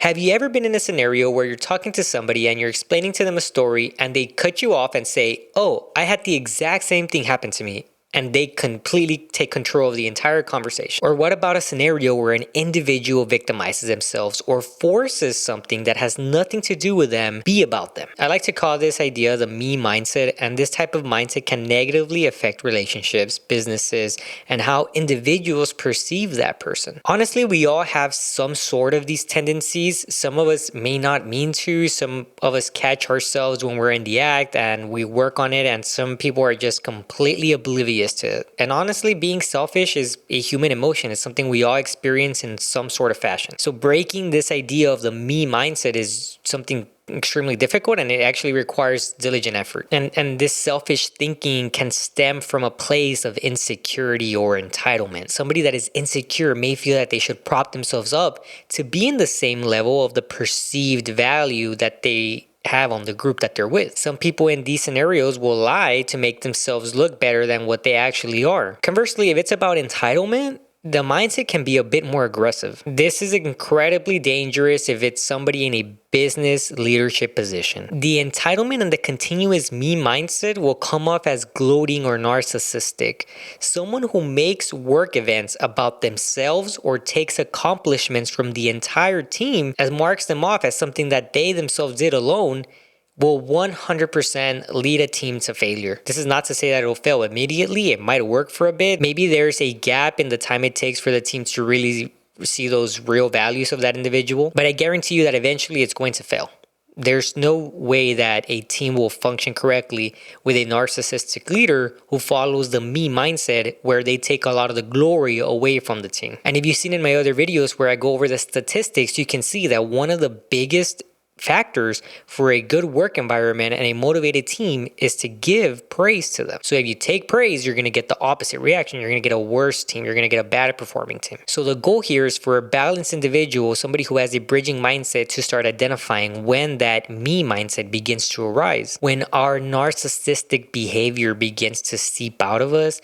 Have you ever been in a scenario where you're talking to somebody and you're explaining to them a story and they cut you off and say, "Oh, I had the exact same thing happen to me," and they completely take control of the entire conversation? Or what about a scenario where an individual victimizes themselves or forces something that has nothing to do with them be about them? I like to call this idea the me mindset, and this type of mindset can negatively affect relationships, businesses, and how individuals perceive that person. Honestly, we all have some sort of these tendencies. Some of us may not mean to, some of us catch ourselves when we're in the act and we work on it, and some people are just completely oblivious to it. And honestly, being selfish is a human emotion. It's something we all experience in some sort of fashion. So breaking this idea of the me mindset is something extremely difficult, and it actually requires diligent effort. And this selfish thinking can stem from a place of insecurity or entitlement. Somebody that is insecure may feel that they should prop themselves up to be in the same level of the perceived value that they have on the group that they're with. Some people in these scenarios will lie to make themselves look better than what they actually are. Conversely, if it's about entitlement, the mindset can be a bit more aggressive. This is incredibly dangerous if it's somebody in a business leadership position. The entitlement and the continuous me mindset will come off as gloating or narcissistic. Someone who makes work events about themselves or takes accomplishments from the entire team as marks them off as something that they themselves did alone will 100% lead a team to failure. This is not to say that it'll fail immediately. It might work for a bit. Maybe there's a gap in the time it takes for the team to really see those real values of that individual. But I guarantee you that eventually it's going to fail. There's no way that a team will function correctly with a narcissistic leader who follows the me mindset, where they take a lot of the glory away from the team. And if you've seen in my other videos where I go over the statistics, you can see that one of the biggest factors for a good work environment and a motivated team is to give praise to them. So if you take praise, you're going to get the opposite reaction. You're going to get a worse team. You're going to get a bad performing team. So the goal here is for a balanced individual, somebody who has a bridging mindset, to start identifying when that me mindset begins to arise. When our narcissistic behavior begins to seep out of us,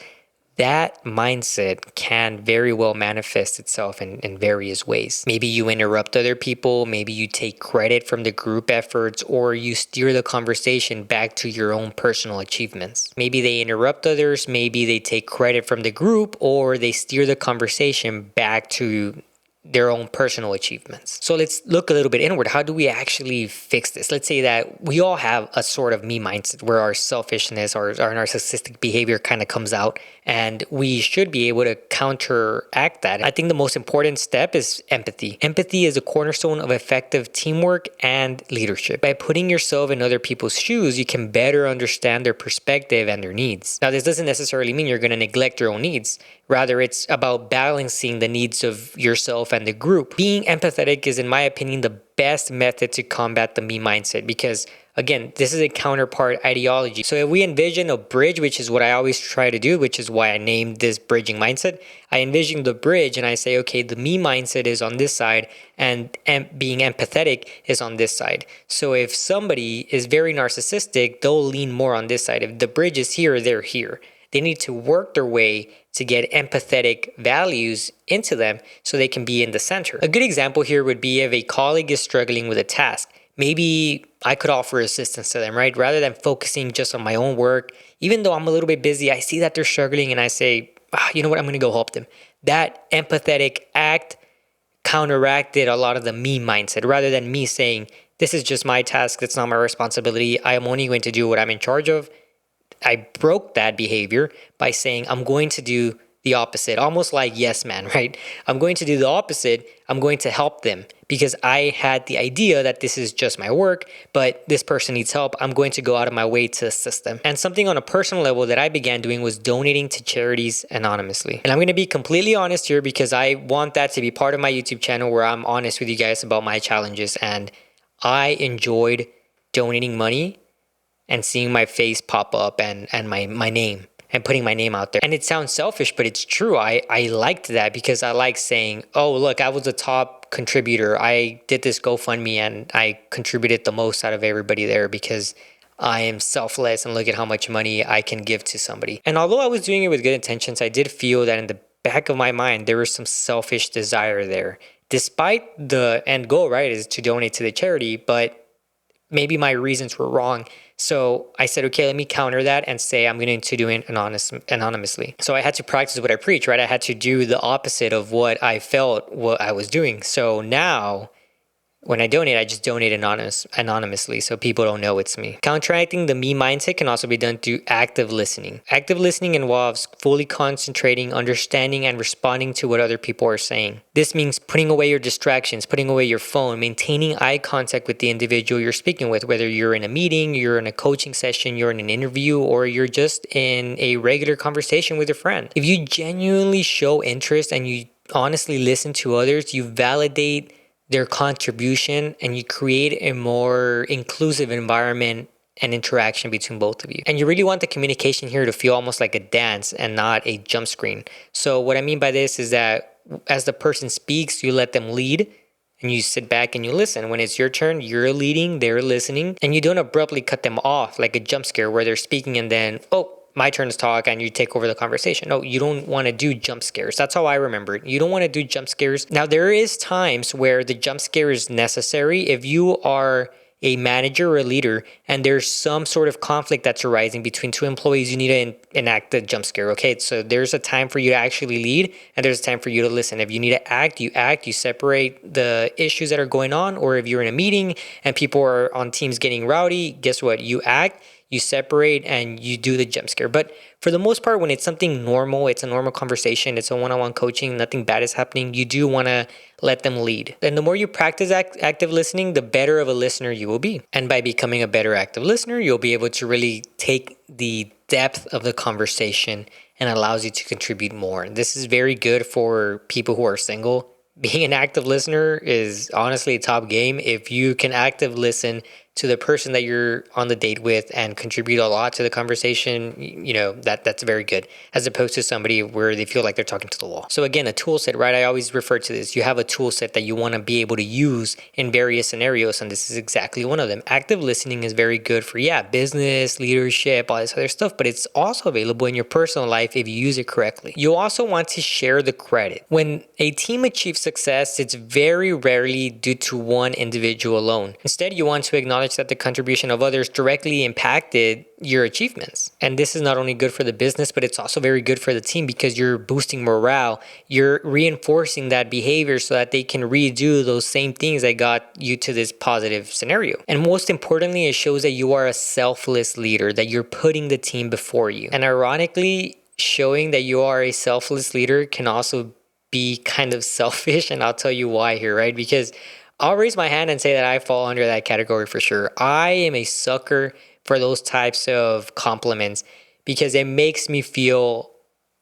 that mindset can very well manifest itself in various ways. Maybe you interrupt other people, maybe you take credit from the group efforts, or you steer the conversation back to your own personal achievements. Maybe they interrupt others, maybe they take credit from the group, or they steer the conversation back to their own personal achievements. So let's look a little bit inward. How do we actually fix this? Let's say that we all have a sort of me mindset where our selfishness or our narcissistic behavior kind of comes out, and we should be able to counteract that. I think the most important step is empathy. Empathy is a cornerstone of effective teamwork and leadership. By putting yourself in other people's shoes, you can better understand their perspective and their needs. Now, this doesn't necessarily mean you're going to neglect your own needs. Rather, it's about balancing the needs of yourself and the group. Being empathetic is, in my opinion, the best method to combat the me mindset, because again, this is a counterpart ideology. So if we envision a bridge, which is what I always try to do, which is why I named this bridging mindset, I envision the bridge and I say, okay, the me mindset is on this side and being empathetic is on this side. So if somebody is very narcissistic, they'll lean more on this side. If the bridge is here, they're here. They need to work their way to get empathetic values into them so they can be in the center. A good example here would be if a colleague is struggling with a task. Maybe I could offer assistance to them, right? Rather than focusing just on my own work. Even though I'm a little bit busy, I see that they're struggling and I say, you know what, I'm going to go help them. That empathetic act counteracted a lot of the me mindset. Rather than me saying, this is just my task, it's not my responsibility, I am only going to do what I'm in charge of, I broke that behavior by saying, I'm going to do the opposite, almost like yes man, right? I'm going to do the opposite. I'm going to help them because I had the idea that this is just my work, but this person needs help. I'm going to go out of my way to assist them. And something on a personal level that I began doing was donating to charities anonymously. And I'm going to be completely honest here because I want that to be part of my YouTube channel where I'm honest with you guys about my challenges. And I enjoyed donating money and seeing my face pop up and my name and putting my name out there. And it sounds selfish, but it's true. I liked that because I like saying, oh, look, I was a top contributor. I did this GoFundMe and I contributed the most out of everybody there because I am selfless and look at how much money I can give to somebody. And although I was doing it with good intentions, I did feel that in the back of my mind, there was some selfish desire there despite the end goal, right, is to donate to the charity, but maybe my reasons were wrong. So I said, okay, let me counter that and say I'm going to do it anonymously. So I had to practice what I preach, right? I had to do the opposite of what I felt what I was doing. So now when I donate, I just donate anonymously so people don't know it's me. Counteracting the me mindset can also be done through active listening. Active listening involves fully concentrating, understanding, and responding to what other people are saying. This means putting away your distractions, putting away your phone, maintaining eye contact with the individual you're speaking with, whether you're in a meeting, you're in a coaching session, you're in an interview, or you're just in a regular conversation with a friend. If you genuinely show interest and you honestly listen to others, you validate their contribution and you create a more inclusive environment and interaction between both of you. And you really want the communication here to feel almost like a dance and not a jump screen. So what I mean by this is that as the person speaks, you let them lead and you sit back and you listen. When it's your turn, you're leading, they're listening, and you don't abruptly cut them off like a jump scare where they're speaking and then, oh, my turn to talk and you take over the conversation. No, you don't want to do jump scares. That's how I remember it. You don't want to do jump scares. Now, there is times where the jump scare is necessary. If you are a manager or a leader and there's some sort of conflict that's arising between two employees, you need to enact the jump scare. Okay, so there's a time for you to actually lead and there's a time for you to listen. If you need to act, you separate the issues that are going on. Or if you're in a meeting and people are on teams getting rowdy, guess what? You act, you separate, and you do the jump scare. But for the most part, when it's something normal, it's a normal conversation, it's a one-on-one coaching, nothing bad is happening, you do want to let them lead. And the more you practice active listening, the better of a listener you will be. And by becoming a better active listener, you'll be able to really take the depth of the conversation and allows you to contribute more. This is very good for people who are single. Being an active listener is honestly a top game. If you can active listen to the person that you're on the date with and contribute a lot to the conversation, that's very good, as opposed to somebody where they feel like they're talking to the wall. So again, a tool set, right? I always refer to this. You have a tool set that you want to be able to use in various scenarios, and this is exactly one of them. Active listening is very good for, business, leadership, all this other stuff, but it's also available in your personal life if you use it correctly. You also want to share the credit. When a team achieves success, it's very rarely due to one individual alone. Instead, you want to acknowledge that the contribution of others directly impacted your achievements. And this is not only good for the business, but it's also very good for the team because you're boosting morale. You're reinforcing that behavior so that they can redo those same things that got you to this positive scenario. And most importantly, it shows that you are a selfless leader, that you're putting the team before you. And ironically, showing that you are a selfless leader can also be kind of selfish. And I'll tell you why here, right? Because I'll raise my hand and say that I fall under that category for sure. I am a sucker for those types of compliments because it makes me feel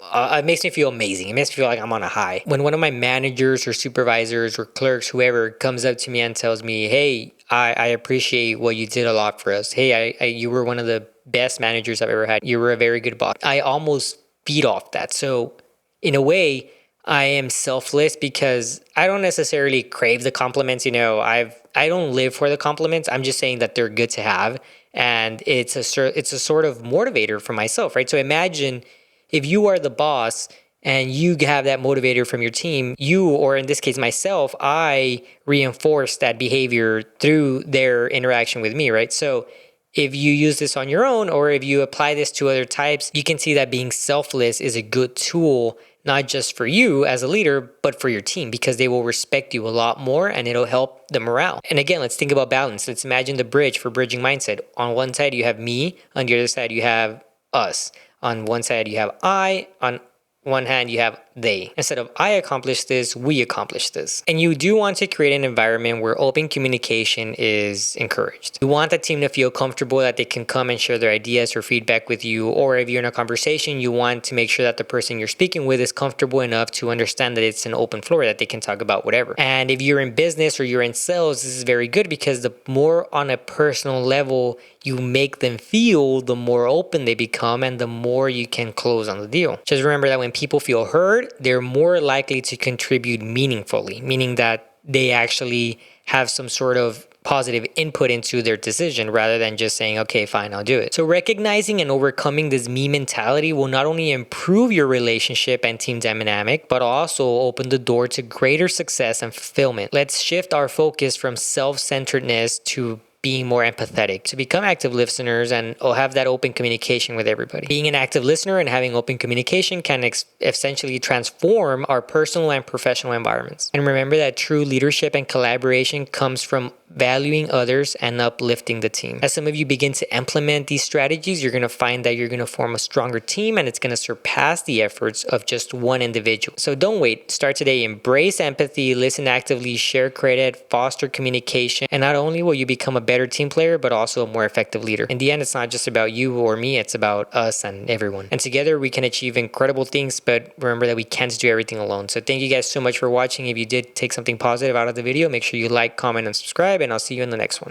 amazing. It makes me feel like I'm on a high. When one of my managers or supervisors or clerks, whoever, comes up to me and tells me, hey, I appreciate what you did a lot for us. Hey, you were one of the best managers I've ever had. You were a very good boss. I almost feed off that. So in a way, I am selfless because I don't necessarily crave the compliments. I don't live for the compliments. I'm just saying that they're good to have. And it's a sort of motivator for myself, right? So imagine if you are the boss and you have that motivator from your team, you, or in this case, myself, I reinforce that behavior through their interaction with me, right? So if you use this on your own, or if you apply this to other types, you can see that being selfless is a good tool, not just for you as a leader, but for your team, because they will respect you a lot more and it'll help the morale. And again, let's think about balance. Let's imagine the bridge for bridging mindset. On one side, you have me. On the other side, you have us. On one side, you have I. On one hand, you have they. Instead of I accomplish this, we accomplish this. And you do want to create an environment where open communication is encouraged. You want the team to feel comfortable that they can come and share their ideas or feedback with you. Or if you're in a conversation, you want to make sure that the person you're speaking with is comfortable enough to understand that it's an open floor, that they can talk about whatever. And if you're in business or you're in sales, this is very good because the more on a personal level you make them feel, the more open they become and the more you can close on the deal. Just remember that when people feel heard, they're more likely to contribute meaningfully, meaning that they actually have some sort of positive input into their decision rather than just saying, okay, fine, I'll do it. So recognizing and overcoming this me mentality will not only improve your relationship and team dynamic, but also open the door to greater success and fulfillment. Let's shift our focus from self-centeredness to being more empathetic, to become active listeners and have that open communication with everybody. Being an active listener and having open communication can essentially transform our personal and professional environments. And remember that true leadership and collaboration comes from valuing others and uplifting the team. As some of you begin to implement these strategies, you're going to find that you're going to form a stronger team and it's going to surpass the efforts of just one individual. So don't wait. Start today. Embrace empathy, listen actively, share credit, foster communication, and not only will you become a better team player, but also a more effective leader. In the end, it's not just about you or me, it's about us and everyone. And together we can achieve incredible things, but remember that we can't do everything alone. So thank you guys so much for watching. If you did take something positive out of the video, make sure you like, comment, and subscribe, and I'll see you in the next one.